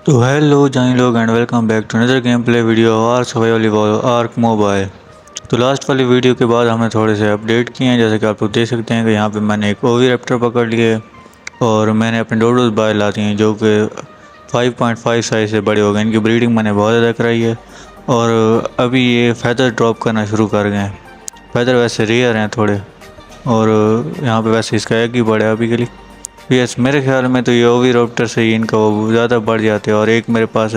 तो हेलो जानी लोग and welcome back to another game play video ark survival ark mobile. तो last वाली वीडियो के बाद हमने थोड़े से अपडेट किए हैं, जैसे कि आप लोग देख सकते हैं कि यहाँ पे मैंने एक ओवी रैप्टर पकड़ लिए और मैंने अपने डोडोज बाहर लाती हैं जो कि 5.5 साइज से बड़े हो गए। इनकी ब्रीडिंग मैंने बहुत ज़्यादा कराई है और अभी ये फैदर ड्रॉप करना शुरू कर गए हैं। फैदर वैसे रेयर हैं थोड़े और यहाँ पे वैसे इसका एक ही बड़ा है अभी के लिए। यस, मेरे ख्याल में तो ये ओवीरोप्टर से ही इनका वो ज़्यादा बढ़ जाते हैं। और एक मेरे पास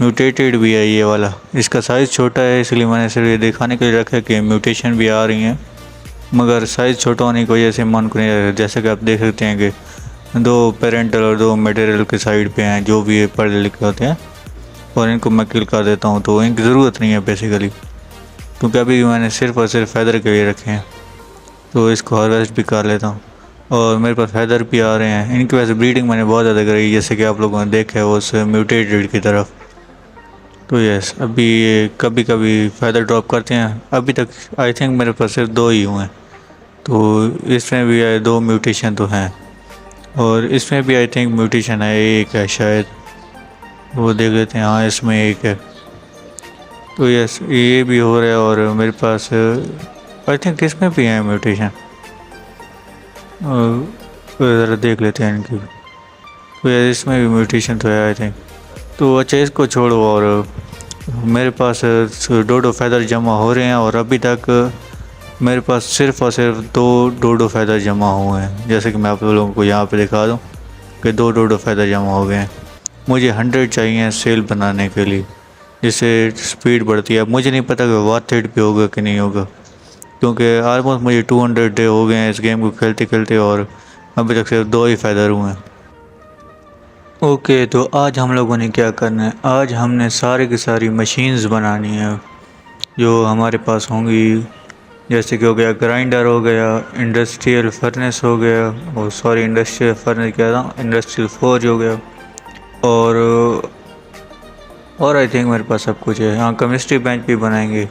म्यूटेटेड भी है ये वाला, इसका साइज़ छोटा है इसलिए मैंने सिर्फ ये दिखाने के लिए रखा है कि म्यूटेशन भी आ रही हैं, मगर साइज़ छोटा होने की वजह से मन को नहीं रखा। जैसे कि आप देख सकते हैं कि दो पेरेंटल और दो मटेरियल के साइड पे हैं जो भी ये पढ़े लिखे होते हैं, और इनको मैं किल कर देता हूँ तो इनकी ज़रूरत नहीं है बेसिकली, क्योंकि अभी मैंने सिर्फ और सिर्फ फैदर के लिए रखे हैं। तो इसको हार्वेस्ट भी कर लेता हूँ और मेरे पास फैदर भी आ रहे हैं। इनकी वैसे ब्रीडिंग मैंने बहुत ज़्यादा करी, जैसे कि आप लोगों ने देखा है उस म्यूटेटेड की तरफ। तो यस, अभी ये कभी कभी फैदर ड्रॉप करते हैं। अभी तक आई थिंक मेरे पास सिर्फ दो ही हुए हैं, तो इसमें भी दो म्यूटेशन तो हैं और इसमें भी आई थिंक म्यूटेशन है, एक है शायद, वो देख लेते हैं। हाँ, इसमें एक है। तो यस, ये भी हो रहा है और मेरे पास आई थिंक इसमें भी है म्यूटेशन, ज़रा देख लेते हैं इनकी। तो यार इसमें भी म्यूटेशन तो है आई थिंक। तो अच्छा, इसको छोड़ो और मेरे पास डोडो फैदर जमा हो रहे हैं और अभी तक मेरे पास सिर्फ और सिर्फ दो डोडो फैदर जमा हुए हैं। जैसे कि मैं आप लोगों को यहाँ पे दिखा दूँ कि दो डोडो फैदर जमा हो गए हैं। मुझे 100 चाहिए सेल बनाने के लिए, जिससे स्पीड बढ़ती है। मुझे नहीं पता कि वाथ थ्रेड भी होगा कि नहीं होगा, क्योंकि ऑलमोस्ट मुझे 200 डे हो गए हैं इस गेम को खेलते खेलते और अभी तक सिर्फ दो ही फैदर हुए हैं। ओके, तो आज हम लोगों ने क्या करना है, आज हमने सारी की सारी मशीन्स बनानी है जो हमारे पास होंगी। जैसे कि हो गया ग्राइंडर, हो गया इंडस्ट्रियल फर्नेस, हो गया और सॉरी इंडस्ट्रियल फर्नेस क्या था, इंडस्ट्रियल फोर्ज हो गया और आई थिंक मेरे पास सब कुछ है। हाँ, केमिस्ट्री बेंच भी बनाएंगे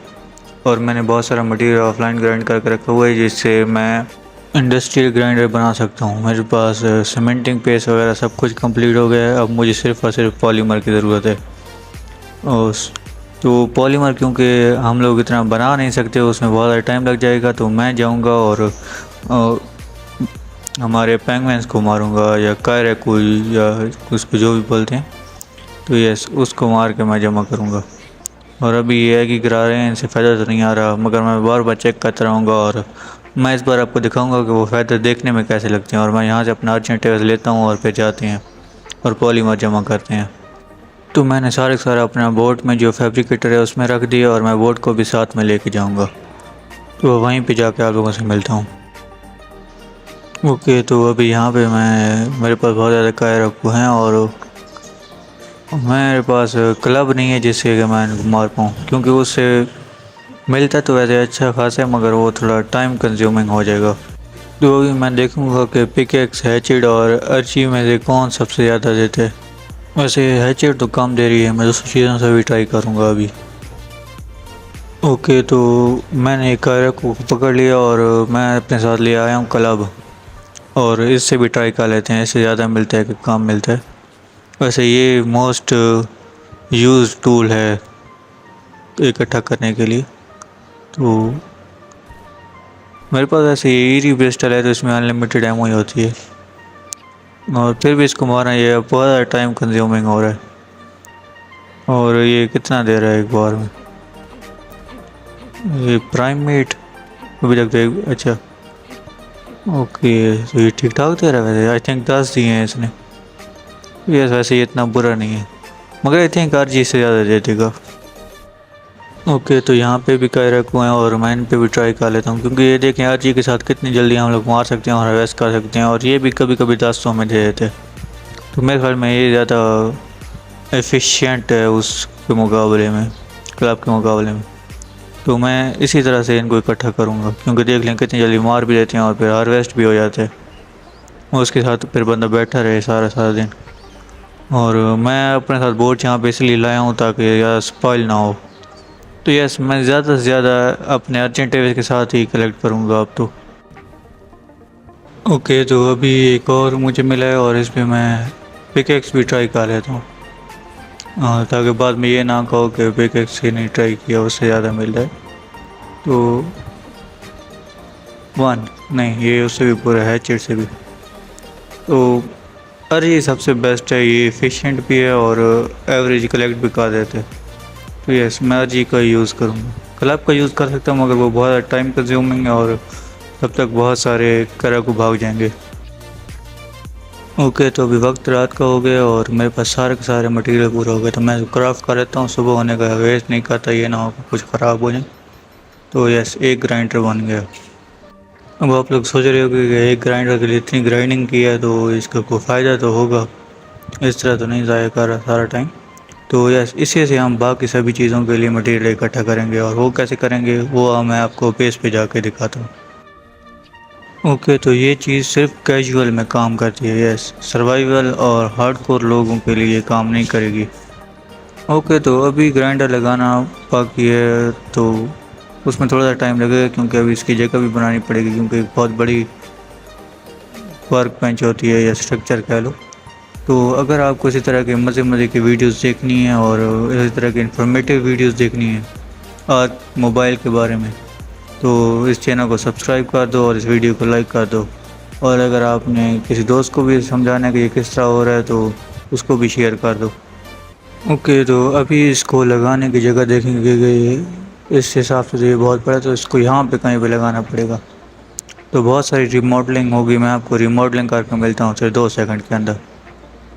और मैंने बहुत सारा मटेरियल ऑफलाइन ग्राइंड करके रखा हुआ है जिससे मैं इंडस्ट्रियल ग्राइंडर बना सकता हूँ। मेरे पास सीमेंटिंग पेस्ट वगैरह सब कुछ कंप्लीट हो गया है। अब मुझे सिर्फ और सिर्फ पॉलीमर की ज़रूरत है। और तो पॉलीमर क्योंकि हम लोग इतना बना नहीं सकते, उसमें बहुत ज़्यादा टाइम लग जाएगा, तो मैं जाऊँगा और हमारे पेंगुइन्स को मारूँगा या कायरेकू या उसको जो भी बोलते हैं, तो यस उसको मार के मैं जमा करूँगा। और अभी ये है कि गिरा रहे हैं, इनसे फ़ायदा तो नहीं आ रहा, मगर मैं बार बार चेक करता रहूँगा और मैं इस बार आपको दिखाऊंगा कि वो फ़ायदे देखने में कैसे लगते हैं। और मैं यहाँ से अपना अर्जेंट टेबल लेता हूँ और फिर जाते हैं और पॉलीमर जमा करते हैं। तो मैंने सारा अपना बोट में जो फैब्रिकेटर है उसमें रख दिया और मैं बोट को भी साथ में लेके जाऊँगा, तो वहीं पे जाके आप लोगों से मिलता हूँ। ओके, तो अभी यहाँ पे मेरे पास बहुत ज़्यादा कायरकू हैं और मेरे पास क्लब नहीं है जिससे कि मैं इनको मार पाऊँ, क्योंकि उससे मिलता तो वैसे अच्छा खासा है मगर वो थोड़ा टाइम कंज्यूमिंग हो जाएगा। तो अभी मैं देखूंगा कि पिकेक्स, हैचेड और अर्ची में से कौन सबसे ज़्यादा देते हैं। वैसे हैचेड तो कम दे रही है, मैं दूसरी चीज़ों से भी ट्राई करूंगा अभी। ओके, तो मैंने एक कायरक को पकड़ लिया और मैं अपने साथ ले आया हूँ क्लब, और इससे भी ट्राई कर लेते हैं, इससे ज़्यादा मिलता है कि कम मिलता है। वैसे ये मोस्ट यूज टूल है इकट्ठा करने के लिए। तो मेरे पास ऐसे ईरी पिस्टल है तो इसमें अनलिमिटेड एमो ही होती है, और फिर भी इसको मारना ये बहुत ज़्यादा टाइम कंज्यूमिंग हो रहा है। और ये कितना दे रहा है एक बार में, ये प्राइम मीट अभी तक तो अच्छा ओके, तो ये ठीक ठाक दे रहा है। वैसे आई थिंक 10 दिए हैं इसने। ये वैसे ये इतना बुरा नहीं है, मगर आई थिंक हर चीज़ से ज़्यादा दे देगा। ओके, तो यहाँ पे भी कायरकू हैं और मैं इन पे भी ट्राई कर लेता हूँ, क्योंकि ये देखें हर चीज़ के साथ कितनी जल्दी हम लोग मार सकते हैं और हार्वेस्ट कर सकते हैं, और ये भी कभी कभी 10 में दे देते हैं। तो मेरे ख्याल में ये ज़्यादा एफिशिएंट है उसके मुकाबले में, क्लब के मुकाबले में। तो मैं इसी तरह से इनको इकट्ठा करूँगा, क्योंकि देख लें कितनी जल्दी मार भी देते हैं और फिर हार्वेस्ट भी हो जाते हैं। उसके साथ फिर बंदा बैठा रहे सारा सारा दिन। और मैं अपने साथ बोट यहाँ पे इसलिए लाया हूँ ताकि यार स्पॉइल ना हो। तो यस, मैं ज़्यादा से ज़्यादा अपने अर्जेंट टेबल के साथ ही कलेक्ट करूँगा अब तो। ओके, तो अभी एक और मुझे मिला है और इस पर मैं पिकेक्स भी ट्राई कर लेता हूँ। ताकि बाद में ये ना कहो कि पिकेक्स ही नहीं ट्राई किया उससे ज़्यादा मिल रहा है। तो 1 नहीं, ये उससे भी पूरा है, चिट से भी। तो अरे ये सबसे बेस्ट है, ये एफिशिएंट भी है और एवरेज कलेक्ट भी कर देते हैं। तो यस, मैं जी का यूज़ करूँगा। क्लब का यूज़ कर सकता हूँ मगर वो बहुत टाइम कंज्यूमिंग है और तब तक बहुत सारे करा को भाग जाएंगे। ओके, तो अभी वक्त रात का हो गया और मेरे पास सारे के सारे मटेरियल पूरा हो गए, तो मैं क्राफ्ट कर लेता हूँ। सुबह होने का वेस्ट नहीं करता, ये ना हो कि कुछ ख़राब हो जाए। तो यस, एक ग्राइंडर बन गया। अब आप लोग सोच रहे हो कि एक ग्राइंडर के लिए इतनी ग्राइंडिंग की है तो इसका कोई फ़ायदा तो होगा, इस तरह तो नहीं ज़ाया कर रहा सारा टाइम। तो यस, इसी से हम बाकी सभी चीज़ों के लिए मटेरियल इकट्ठा करेंगे और वो कैसे करेंगे वो मैं आपको पेज पे जाके दिखाता हूँ। ओके, तो ये चीज़ सिर्फ कैजुअल में काम करती है। यस, सर्वाइवल और हार्डकोर लोगों के लिए ये काम नहीं करेगी। ओके, तो अभी ग्राइंडर लगाना बाकी है, तो उसमें थोड़ा सा टाइम लगेगा क्योंकि अभी इसकी जगह भी बनानी पड़ेगी, क्योंकि बहुत बड़ी वर्क बेंच होती है या स्ट्रक्चर कह लो। तो अगर आपको इसी तरह के मज़े की वीडियोस देखनी है और इसी तरह की इन्फॉर्मेटिव वीडियोस देखनी है और मोबाइल के बारे में, तो इस चैनल को सब्सक्राइब कर दो और इस वीडियो को लाइक कर दो। और अगर आपने किसी दोस्त को भी समझाना है कि ये किस तरह हो रहा है तो उसको भी शेयर कर दो। ओके, तो अभी इसको लगाने की जगह देखेंगे कि इस हिसाब से तो ये बहुत बड़ा है, तो इसको यहाँ पे कहीं पे लगाना पड़ेगा। तो बहुत सारी रिमॉडलिंग होगी, मैं आपको रिमॉडलिंग करके मिलता हूँ सिर्फ 2 सेकंड के अंदर।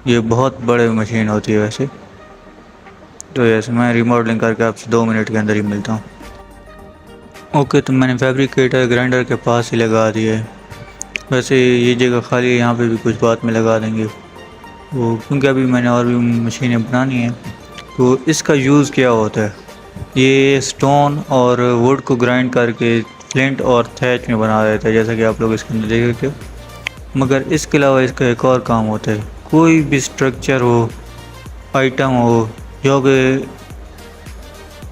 ये बहुत बड़े मशीन होती है वैसे। तो यस, मैं रिमॉडलिंग करके आपसे 2 मिनट के अंदर ही मिलता हूँ। ओके, तो मैंने फैब्रिकेटर ग्राइंडर के पास ही लगा दिया है। वैसे ये जगह खाली है, यहाँ पे भी कुछ बाद में लगा देंगे वो, क्योंकि अभी मैंने और भी मशीनें बनानी है। तो इसका यूज़ क्या होता है, ये स्टोन और वुड को ग्राइंड करके फ्लिंट और थैच में बना देता है, जैसा कि आप लोग इसके अंदर देख सकते हो। मगर इसके अलावा इसका एक और काम होता है, कोई भी स्ट्रक्चर हो, आइटम हो जो कि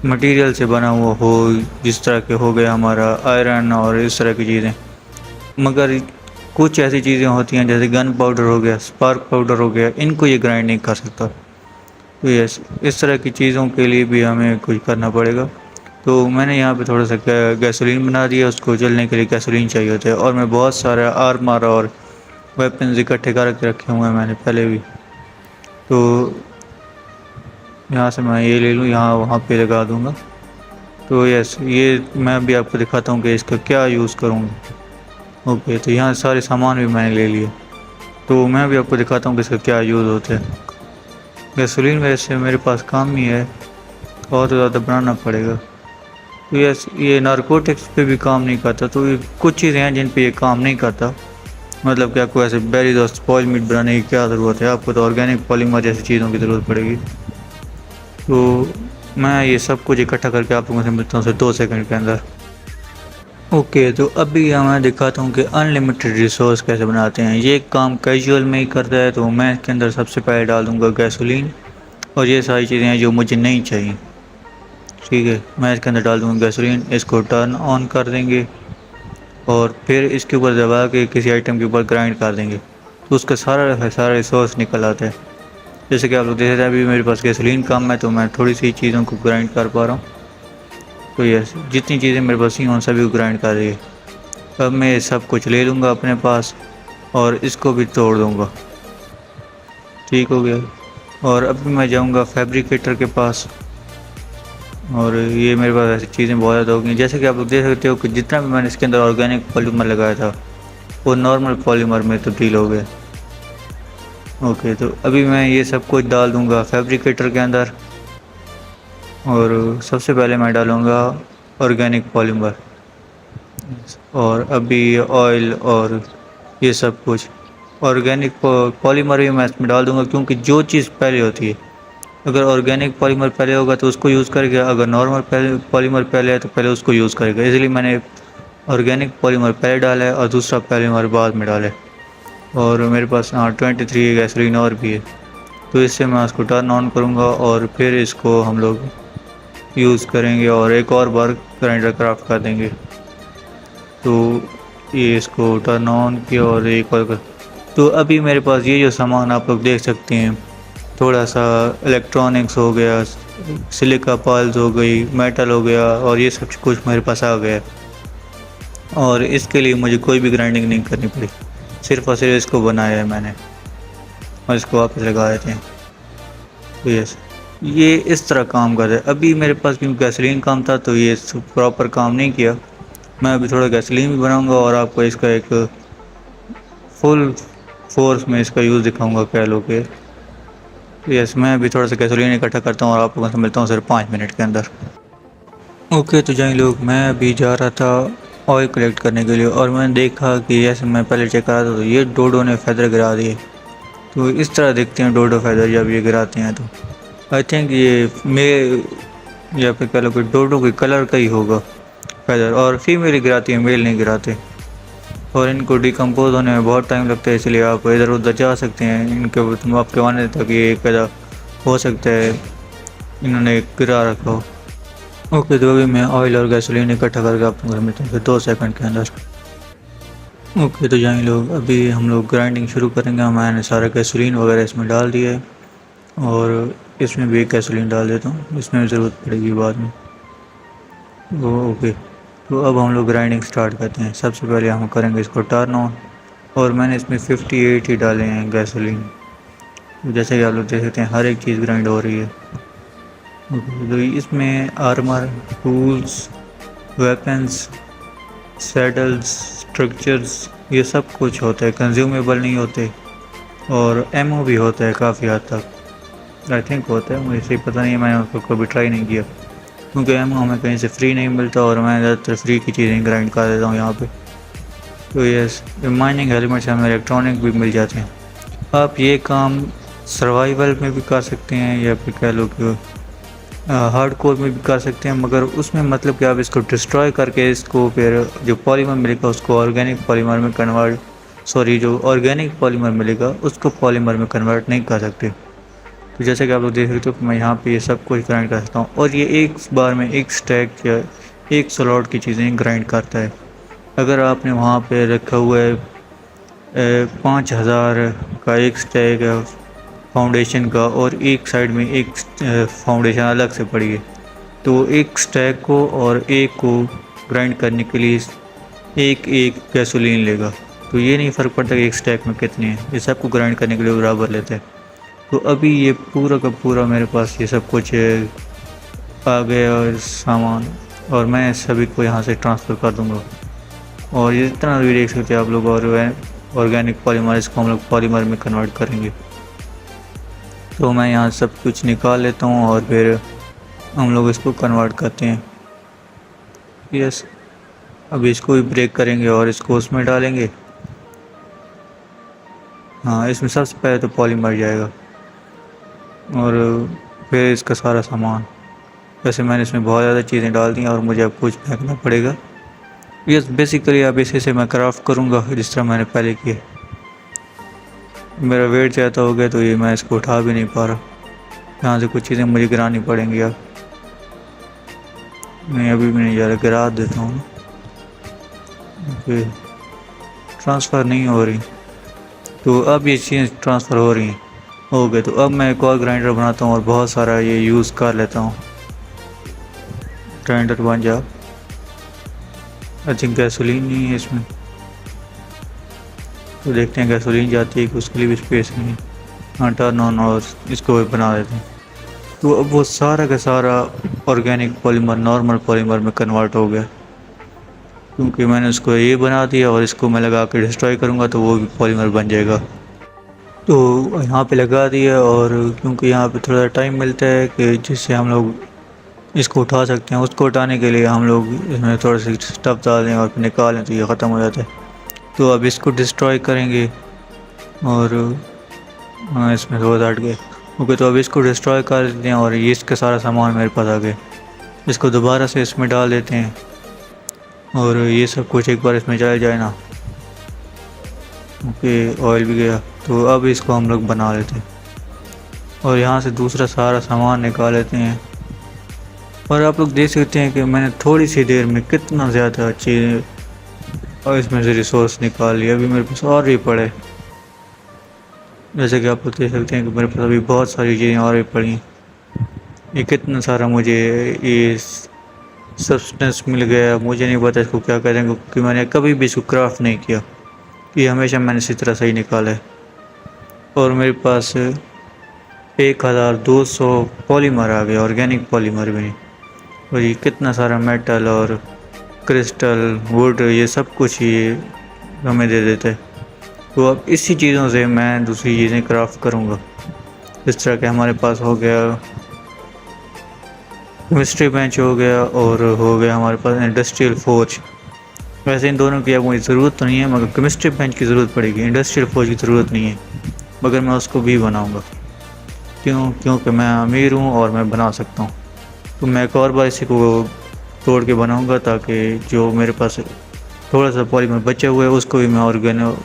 मटेरियल से बना हुआ हो, जिस तरह के हो गया हमारा आयरन और इस तरह की चीज़ें, मगर कुछ ऐसी चीज़ें होती हैं जैसे गन पाउडर हो गया, स्पार्क पाउडर हो गया, इनको ये ग्राइंड नहीं कर सकता। तो यस, इस तरह की चीज़ों के लिए भी हमें कुछ करना पड़ेगा। तो मैंने यहाँ पे थोड़ा सा गैसोलीन बना दिया, उसको जलने के लिए गैसोलीन चाहिए होता है। और मैं बहुत सारा आर्मर और वेपन्स इकट्ठे करके रखे हुए हैं मैंने पहले भी। तो यहाँ से मैं ये ले लूँ, यहाँ वहाँ पे लगा दूँगा। तो यस, ये मैं भी आपको दिखाता हूँ कि इसका क्या यूज़ करूँगा। ओके, तो यहाँ सारे सामान भी मैंने ले लिए, तो मैं भी आपको दिखाता हूँ कि इसका क्या यूज़ होता है। गैसोलीन वैसे मेरे पास काम ही है, और ज़्यादा बनाना पड़ेगा। तो यस, ये नारकोटिक्स पे भी काम नहीं करता। तो ये कुछ चीज़ें हैं जिन पे ये काम नहीं करता। मतलब कि आपको ऐसे बेरीज और स्पॉइल मीट बनाने की क्या ज़रूरत है, आपको तो ऑर्गेनिक पॉलीमर जैसी चीज़ों की ज़रूरत पड़ेगी। तो मैं ये सब कुछ इकट्ठा करके आप लोगों से मिलता हूँ सिर्फ 2 सेकंड के अंदर। ओके, तो अभी मैं दिखाता हूँ कि अनलिमिटेड रिसोर्स कैसे बनाते हैं। ये काम कैजुअल में ही करता है, तो मैं इसके अंदर सबसे पहले डाल दूँगा गैसोलीन और ये सारी चीज़ें हैं जो मुझे नहीं चाहिए। ठीक है, मैं इसके अंदर डाल दूँगा गैसोलीन, इसको टर्न ऑन कर देंगे और फिर इसके ऊपर दबा के किसी आइटम के ऊपर ग्राइंड कर देंगे, तो उसका सारा रिसोर्स निकल आता है। जैसे कि आप लोग देख रहे हैं अभी मेरे पास गैसोलीन कम है, तो मैं थोड़ी सी चीज़ों को ग्राइंड कर पा रहा हूँ। तो यस, जितनी चीज़ें मेरे पास ही उन सभी को ग्राइंड कर दिए। अब मैं सब कुछ ले लूँगा अपने पास और इसको भी तोड़ दूँगा। ठीक हो गया। और अब मैं जाऊँगा फैब्रिकेटर के पास, और ये मेरे पास ऐसी चीज़ें बहुत ज़्यादा हो गई। जैसे कि आप लोग देख सकते हो कि जितना भी मैंने इसके अंदर ऑर्गेनिक पॉलीमर लगाया था वो नॉर्मल पॉलीमर में तब्दील हो गया। ओके, तो अभी मैं ये सब कुछ डाल दूँगा फैब्रिकेटर के अंदर, और सबसे पहले मैं डालूँगा ऑर्गेनिक पॉलीमर, और अभी ऑयल और ये सब कुछ ऑर्गेनिक पॉलीमर भी मैं इसमें डाल दूँगा, क्योंकि जो चीज़ पहले होती है, अगर ऑर्गेनिक पॉलीमर पहले होगा तो उसको यूज़ करेगा, अगर नॉर्मल पॉलीमर पहले है तो पहले उसको यूज़ करेगा। इसलिए मैंने ऑर्गेनिक पॉलीमर पहले डाला है और दूसरा पॉलीमर बाद में डाला है। और मेरे पास 23 गैसोलीन और भी है, तो इससे मैं उसको टर्न ऑन करूँगा और फिर इसको हम लोग यूज़ करेंगे और एक और बार ग्राइंडर क्राफ्ट कर देंगे। तो ये इसको टर्न ऑन किया और एक और तो अभी मेरे पास ये जो सामान आप लोग देख सकते हैं, थोड़ा सा इलेक्ट्रॉनिक्स हो गया, सिलिका पाल्स हो गई, मेटल हो गया, और ये सब कुछ मेरे पास आ गया। और इसके लिए मुझे कोई भी ग्राइंडिंग नहीं करनी पड़ी, सिर्फ और सिर्फ इसको बनाया है मैंने और इसको वापस लगा देते हैं। तो ये इस तरह काम कर रहा है। अभी मेरे पास क्योंकि गैसोलीन काम था तो ये प्रॉपर काम नहीं किया। मैं अभी थोड़ा गैसोलीन भी बनाऊंगा और आपको इसका एक फुल फोर्स में इसका यूज़ दिखाऊंगा कह लो कि। यस, मैं अभी थोड़ा सा गैसोलीन इकट्ठा करता हूँ और आप लोगों से मिलता हूँ सिर्फ 5 मिनट के अंदर। ओके, तो जाएँ लोग, मैं अभी जा रहा था ऑयल कलेक्ट करने के लिए और मैंने देखा कि जैसे मैं पहले चेक कर रहा था तो ये डोडो ने फैदर गिरा दिए। तो इस तरह दिखते हैं डोडो फैदर जब ये गिराते हैं। तो आई थिंक ये मेल या फिर कह लो कि डोडो के कलर का ही होगा फैदर, और फीमेल ही गिराती है, मेल नहीं गिराते। और इनको डिकम्पोज होने में बहुत टाइम लगता है, इसलिए आप इधर उधर जा सकते हैं। इनके तुम आपके मानने तक ये पैदा हो सकता है इन्होंने गिरा रखा हो। ओके, तो अभी मैं ऑयल और गैसोलीन इकट्ठा करके आपको घर मिलता हूँ फिर 2 सेकंड के अंदर। ओके, तो जाएंगे लोग, अभी हम लोग ग्राइंडिंग शुरू करेंगे। मैंने सारा गैसोलीन वगैरह इसमें डाल दिया है और इसमें भी एक गैसोलीन डाल देता हूँ, इसमें ज़रूरत पड़ेगी बाद में। ओके, तो अब हम लोग ग्राइंडिंग स्टार्ट करते हैं। सबसे पहले हम करेंगे इसको टर्न ऑन, और मैंने इसमें 58 ही डाले हैं गैसोलीन। तो जैसे कि आप लोग देख सकते हैं हर एक चीज़ ग्राइंड हो रही है। तो इसमें armour, tools, weapons, saddles, structures, ये सब कुछ होता है। कंज्यूमेबल नहीं होते, और एमओ भी होता है काफ़ी हद तक, आई थिंक होता है, मुझे सही पता नहीं है, मैंने उसको कभी ट्राई नहीं किया क्योंकि एमओ हमें कहीं से फ्री नहीं मिलता और मैं ज़्यादातर फ्री की चीज़ें ग्राइंड कर देता हूँ यहाँ पे। तो यस, माइनिंग हेलमेट से हमें इलेक्ट्रॉनिक भी मिल जाते हैं। आप ये काम सर्वाइवल में भी कर सकते हैं या फिर कह लो कि हार्ड कोर में भी कर सकते हैं, मगर उसमें मतलब कि आप इसको डिस्ट्रॉय करके इसको फिर जो पॉलीमर मिलेगा उसको ऑर्गेनिक पॉलीमर में जो ऑर्गेनिक पॉलीमर मिलेगा उसको पॉलीमर में कन्वर्ट नहीं कर सकते। तो जैसे कि आप लोग देख सकते हो मैं यहाँ पे ये सब कुछ ग्राइंड कर सकता हूँ, और ये एक बार में एक स्टैक या एक स्लॉट की चीज़ें ग्राइंड करता है। अगर आपने वहाँ पे रखा हुआ है 5000 का एक स्टैक है फाउंडेशन का, और एक साइड में एक फाउंडेशन अलग से पड़ी है, तो एक स्टैक को और एक को ग्राइंड करने के लिए एक एक गैसोलीन लेगा। तो ये नहीं फ़र्क पड़ता कि एक स्टैक में कितने हैं, ये सबको ग्राइंड करने के लिए बराबर लेते हैं। तो अभी ये पूरा का पूरा मेरे पास ये सब कुछ आ गया और सामान, और मैं सभी को यहाँ से ट्रांसफ़र कर दूँगा। और ये जितना भी देख सकते हैं आप लोग, और ऑर्गेनिक पॉलीमर, इसको हम लोग पॉलीमर में कन्वर्ट करेंगे। तो मैं यहाँ सब कुछ निकाल लेता हूँ और फिर हम लोग इसको कन्वर्ट करते हैं। यस, अब इसको भी ब्रेक करेंगे और इसको उसमें डालेंगे। हाँ, इसमें सबसे पहले तो पॉलीमर जाएगा और फिर इसका सारा सामान। वैसे मैंने इसमें बहुत ज़्यादा चीज़ें डाल दी और मुझे अब कुछ फेंकना पड़ेगा। यस, बेसिकली अब इसी से मैं क्राफ्ट करूँगा जिस तरह मैंने पहले किया। मेरा वेट ज़्यादा हो गया तो ये मैं इसको उठा भी नहीं पा रहा, यहाँ से कुछ चीज़ें मुझे गिरानी पड़ेंगी। अब नहीं, अभी भी नहीं जा रहा, गिरा देता हूँ। ओके, ट्रांसफ़र नहीं हो रही, तो अब ये चीज़ें ट्रांसफ़र हो रही हैं। हो गए, तो अब मैं एक और ग्राइंडर बनाता हूँ और बहुत सारा ये यूज़ कर लेता हूँ। ग्राइंडर बन जा, आई थिंक गैसोलीन नहीं है इसमें, तो देखते हैं गैसोलीन जाती है कि उसके लिए भी स्पेस नहीं है। हाँ, टर्न ऑन, और इसको भी बना देते हैं। तो अब वो सारा का सारा ऑर्गेनिक पॉलीमर नॉर्मल पॉलीमर में कन्वर्ट हो गया, क्योंकि मैंने उसको ये बना दिया और इसको मैं लगा के डिस्ट्रॉय करूँगा तो वो भी पॉलीमर बन जाएगा। तो यहाँ पे लगा दिया, और क्योंकि यहाँ पे थोड़ा टाइम मिलता है कि जिससे हम लोग इसको उठा सकते हैं, उसको उठाने के लिए हम लोग इसमें थोड़ा सा स्टफ डाल दें और फिर निकाल लें तो ये ख़त्म हो जाता है। तो अब इसको डिस्ट्रॉय करेंगे, और हाँ, इसमें दो हट गए। ओके, तो अब इसको डिस्ट्रॉय कर देते हैं और ये इसका सारा सामान मेरे पास आ गया। इसको दोबारा से इसमें डाल देते हैं और ये सब कुछ एक बार इसमें चला जाए ना। ओके, ऑयल भी गया, तो अब इसको हम लोग बना लेते हैं और यहाँ से दूसरा सारा सामान निकाल लेते हैं। और आप लोग देख सकते हैं कि मैंने थोड़ी सी देर में कितना ज़्यादा चीज़ और इसमें से रिसोर्स निकाल लिया। अभी मेरे पास और भी पड़े, जैसे कि आप लोग देख सकते हैं कि मेरे पास अभी बहुत सारी चीज़ें और भी पड़ी हैं। ये कितना सारा मुझे ये सब्सटेंस मिल गया, मुझे नहीं पता इसको क्या करेंगे क्योंकि मैंने कभी भी इसको क्राफ्ट नहीं किया। ये हमेशा मैंने इसी तरह से ही निकाला है। और मेरे पास 1200 पॉलीमर आ गया, ऑर्गेनिक पॉलीमर भी नहीं। और ये कितना सारा मेटल और क्रिस्टल वुड ये सब कुछ ये हमें दे देते हैं। तो अब इसी चीज़ों से मैं दूसरी चीज़ें क्राफ्ट करूँगा। इस तरह के हमारे पास हो गया केमिस्ट्री बेंच, हो गया और हो गया हमारे पास इंडस्ट्रियल फोर्ज। वैसे इन दोनों की अब मुझे ज़रूरत तो नहीं है, मगर केमिस्ट्री बेंच की ज़रूरत पड़ेगी, इंडस्ट्रियल फोर्ज की ज़रूरत नहीं है, मगर मैं उसको भी बनाऊँगा। क्योंकि मैं अमीर हूँ और मैं बना सकता हूँ। तो मैं एक और बार इसी को तोड़ के बनाऊँगा ताकि जो मेरे पास थोड़ा सा पॉलीमर बचे हुए है उसको भी मैं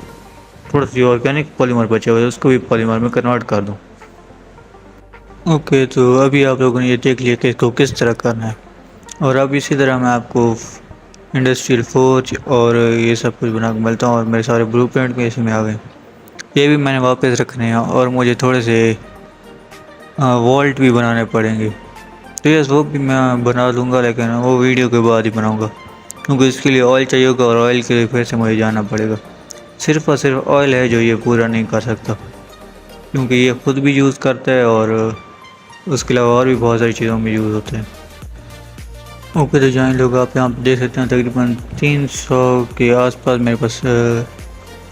थोड़ा सी ऑर्गेनिक पॉलीमर बचे हुए है उसको भी पॉलीमर में कन्वर्ट कर दूँ। ओके, तो अभी आप लोगों ने ये देख लिया कि इसको किस तरह करना है। और अब इसी तरह मैं आपको इंडस्ट्रियल फोर्ज और ये सब कुछ बना के मिलता हूँ। और मेरे सारे ब्लूप्रिंट भी इसी में आ गए, ये भी मैंने वापस रखने हैं। और मुझे थोड़े से वॉल्ट भी बनाने पड़ेंगे, तो यस वो भी मैं बना लूँगा, लेकिन वो वीडियो के बाद ही बनाऊँगा क्योंकि इसके लिए ऑयल चाहिए होगा और ऑयल के लिए फिर से मुझे जाना पड़ेगा। सिर्फ़ और सिर्फ ऑयल है जो ये पूरा नहीं कर सकता, क्योंकि ये ख़ुद भी यूज़ करता है और उसके अलावा और भी बहुत सारी चीज़ों में यूज़ होते हैं। ओके, तो जहाँ लोग आप यहाँ देख सकते हैं तकरीबन 300 के आसपास मेरे पास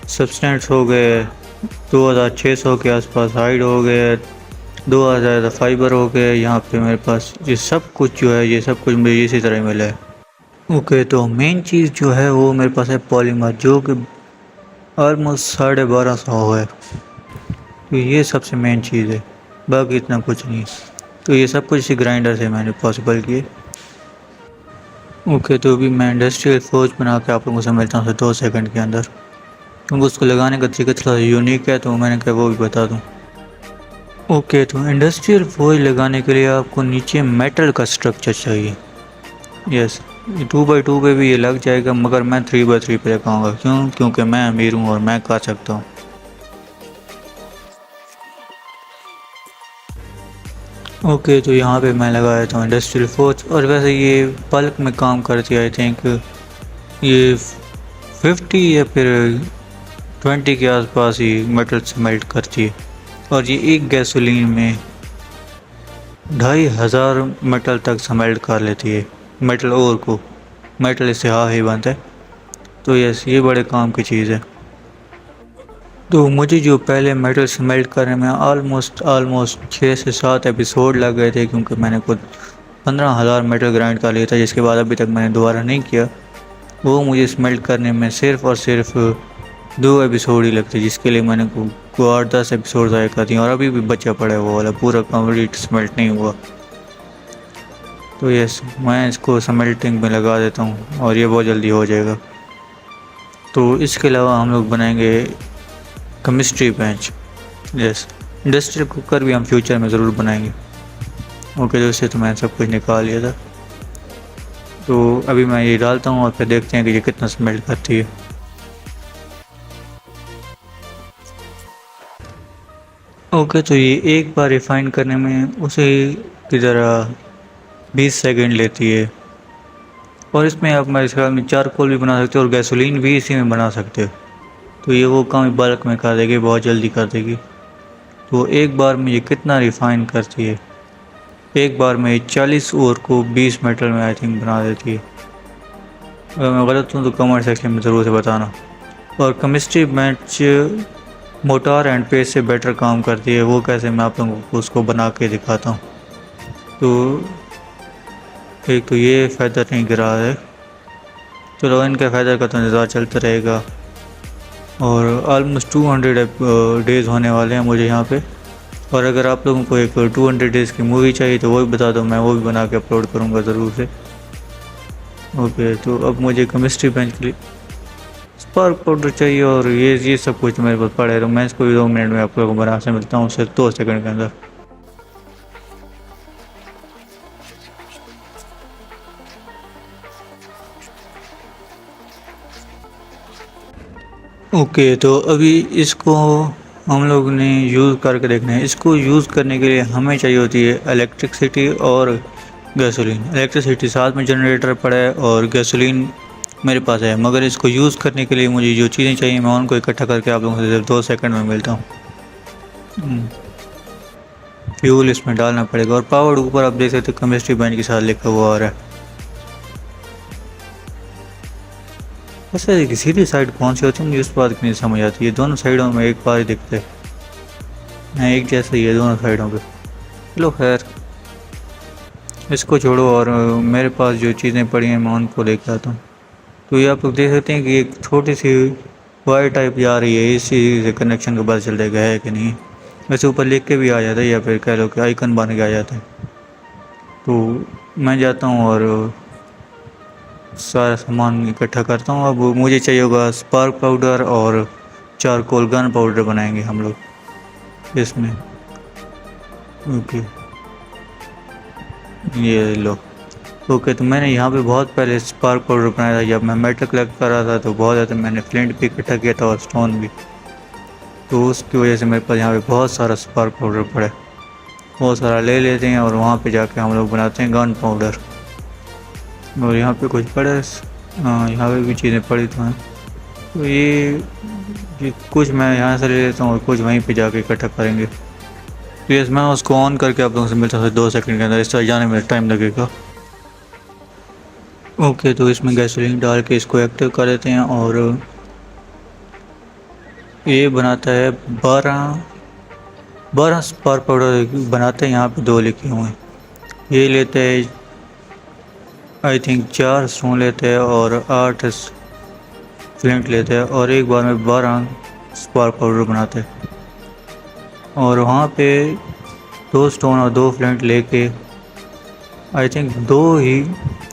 सब्सटेंस हो गए, 2600 के आसपास हाइड हो गए, 2000 फाइबर हो गए। यहाँ पे मेरे पास ये सब कुछ जो है ये सब कुछ मुझे इसी तरह मिला है। ओके, तो मेन चीज़ जो है वो मेरे पास है पॉलीमर, जो कि ऑलमोस्ट 1250 है। तो ये सबसे मेन चीज़ है, बाकी इतना कुछ नहीं। तो ये सब कुछ इसी ग्राइंडर से मैंने पॉसिबल किए। ओके, तो अभी मैं इंडस्ट्रियल फोर्ज बना के आप लोगों से मिलता हूँ 2 सेकंड के अंदर, क्योंकि उसको लगाने का तरीका थोड़ा यूनिक है, तो मैंने कहा वो भी बता दूँ। ओके, तो इंडस्ट्रियल फोर्ज लगाने के लिए आपको नीचे मेटल का स्ट्रक्चर चाहिए। यस, 2x2 पे भी ये लग जाएगा, मगर मैं 3x3 पे लगाऊंगा। क्योंकि मैं अमीर हूँ और मैं कर सकता हूँ। ओके, तो यहाँ पे मैं लगा देता हूँ इंडस्ट्रियल फोर्ज। और वैसे ये बल्क में काम करती है, आई थिंक ये 50 या फिर 20 के आसपास ही मेटल से मेल्ट करती है। और ये एक गैसोलीन में 2500 मेटल तक स्मेल्ट कर लेती है। मेटल ओर को, मेटल इससे हाँ ही बनता है। तो यस, ये बड़े काम की चीज़ है। तो मुझे जो पहले मेटल स्मेल्ट करने में ऑलमोस्ट 6 से 7 एपिसोड लग गए थे, क्योंकि मैंने खुद 15,000 मेटल ग्राइंड कर लिया था, जिसके बाद अभी तक मैंने दोबारा नहीं किया। वो मुझे स्मेल्ट करने में सिर्फ़ और सिर्फ 2 एपिसोड ही लगते, जिसके लिए मैंने को 8-10 एपिसोड ज़ाया कर दिए। और अभी भी बचा पड़ा है वो वाला, पूरा कंप्लीट स्मेल्ट नहीं हुआ। तो यस, मैं इसको स्मेल्टिंग में लगा देता हूँ और ये बहुत जल्दी हो जाएगा। तो इसके अलावा हम लोग बनाएंगे chemistry bench. Yes, industrial cooker भी हम फ्यूचर में ज़रूर बनाएंगे। ओके, तो इससे तो मैंने सब कुछ निकाल लिया था। तो अभी मैं ये डालता हूँ और फिर देखते हैं कि ये कितना स्मेल्ट करती है। ओके, तो ये एक बार रिफ़ाइन करने में उसे की तरह 20 सेकंड लेती है। और इसमें आप मेरे ख्याल में चारकोल भी बना सकते हो और गैसोलीन भी इसी में बना सकते हो। तो ये वो काम बल्क में कर देगी, बहुत जल्दी कर देगी। तो एक बार में ये कितना रिफ़ाइन करती है, एक बार में 40 ओर को 20 मेटल में आई थिंक बना देती है। अगर मैं गलत हूँ तो कमेंट सेक्शन में ज़रूर से बताना। और chemistry bench motor and paste से बेटर काम करती है। वो कैसे, मैं आप लोगों को उसको बना के दिखाता हूँ। तो एक तो ये फ़ायदा नहीं गिरा है, चलो इनके फ़ायदा का तो इंतज़ार चलता रहेगा। और ऑलमोस्ट 200 डेज़ होने वाले हैं मुझे यहाँ पे। और अगर आप लोगों को एक 200 डेज़ की मूवी चाहिए तो वो भी बता दो, मैं वो भी बना के अपलोड करूँगा ज़रूर से। ओके, तो अब मुझे केमिस्ट्री बेंच के लिए स्पार्क पाउडर चाहिए और ये सब कुछ मेरे पास पड़ा है। तो मैं इसको भी 2 मिनट में आप लोगों को बना से मिलता हूँ, सिर्फ 2 सेकंड के अंदर। ओके, तो अभी इसको हम लोग ने यूज़ करके देखना है। इसको यूज़ करने के लिए हमें चाहिए होती है इलेक्ट्रिसिटी और गैसोलीन। इलेक्ट्रिसिटी साथ में जनरेटर पड़ा है और गैसोलीन मेरे पास है, मगर इसको यूज़ करने के लिए मुझे जो चीज़ें चाहिए मैं उनको इकट्ठा करके आप लोगों से सिर्फ 2 सेकंड में मिलता हूँ। फ्यूल इसमें डालना पड़ेगा और पावर्ड ऊपर आप देख सकते हो केमिस्ट्री बैंड के साथ लिखा हुआ आ रहा है। वैसे सीधी साइड कौन सी होती है मुझे इस बात की नहीं समझ आती है। दोनों साइडों में एक बार ही दिखते हैं, एक जैसे ही है दोनों साइडों पे। चलो खैर इसको छोड़ो और मेरे पास जो चीज़ें पड़ी हैं मैं उनको लेके आता हूँ। तो ये आप लोग देख सकते हैं कि एक छोटी सी वायर टाइप जा रही है, इसी से कनेक्शन का पता चल जाएगा है कि नहीं। वैसे ऊपर लिख के भी आ जाता है या फिर कह लो कि आइकन बन के आ जाता है। तो मैं जाता हूँ और सारा सामान इकट्ठा करता हूँ। अब मुझे चाहिए होगा स्पार्क पाउडर और चारकोल गन पाउडर बनाएंगे हम लोग इसमें। ओके ये लो। ओके तो मैंने यहाँ पे बहुत पहले स्पार्क पाउडर बनाया था जब मैं मेटल कलेक्ट कर रहा था, तो बहुत ज़्यादा मैंने फ्लिंट भी इकट्ठा किया था और स्टोन भी। तो उसकी वजह से मेरे पास यहाँ पे बहुत सारा स्पार्क पाउडर पड़ा है। बहुत सारा ले लेते हैं और वहाँ पे जाके हम लोग बनाते हैं गन पाउडर। और यहाँ पे कुछ पड़ा है, यहाँ पे भी चीज़ें पड़ी तो हैं। तो ये कुछ मैं यहाँ से ले लेता हूँ और कुछ वहीं पे जाके इकट्ठा करेंगे। तो यस मैं उसको ऑन करके आप लोगों से मिलता हूँ 2 सेकंड के अंदर। इस तरह जाने में टाइम लगेगा। ओके तो इसमें गैसोलीन डाल के इसको एक्टिव कर देते हैं और ये बनाता है 12 स्पार्क पाउडर बनाते हैं। यहाँ पे 2 लिखे हुए हैं। ये लेते हैं आई थिंक 4 स्टोन लेते हैं और 8 फ्लिंट लेते हैं और एक बार में 12 स्पार्क पाउडर बनाते हैं। और वहाँ पे 2 स्टोन और 2 फ्लिंट लेके आई थिंक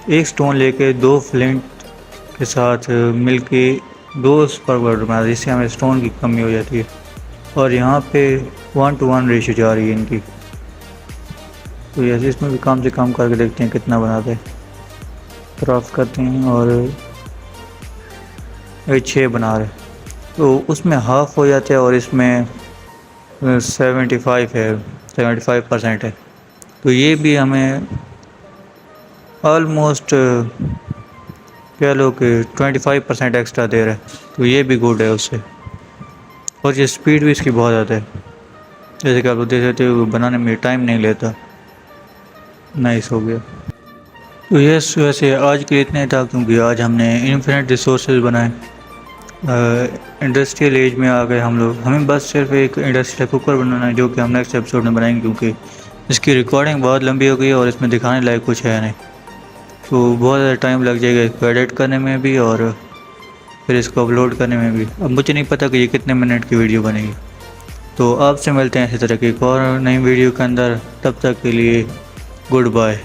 1 स्टोन लेके 2 फ्लिंट के साथ मिलके 2 स्पार्क पाउडर बनाते हैं, जिससे हमें स्टोन की कमी हो जाती है। और यहाँ पे 1:1 रेशियो जा रही है इनकी। तो ऐसे इसमें भी काम से काम करके देखते हैं कितना बनाते हैं। क्राफ्ट करते हैं और 6 बना रहे, तो उसमें हाफ हो जाता है और इसमें 75% है। तो ये भी हमें ऑलमोस्ट कह लो कि 25% एक्स्ट्रा दे रहा है। तो ये भी गुड है उससे। और ये स्पीड भी इसकी बहुत ज़्यादा है, जैसे कि आप लोग देख सकते हो बनाने में टाइम नहीं लेता। नाइस हो गया। तो यस वैसे आज के लिए इतना ही था, क्योंकि आज हमने इन्फिनिट रिसोर्सेज बनाए। इंडस्ट्रियल एज में आ गए हम लोग। हमें बस सिर्फ एक इंडस्ट्रियल कुकर बनाना है, जो कि हम नेक्स्ट एपिसोड में बनाएंगे, क्योंकि इसकी रिकॉर्डिंग बहुत लंबी हो गई है और इसमें दिखाने लायक कुछ है नहीं। तो बहुत ज़्यादा टाइम लग जाएगा इसको एडिट करने में भी और फिर इसको अपलोड करने में भी। अब मुझे नहीं पता कि ये कितने मिनट की वीडियो बनेगी। तो आपसे मिलते हैं इसी तरह की एक और नई वीडियो के अंदर। तब तक के लिए गुड बाय।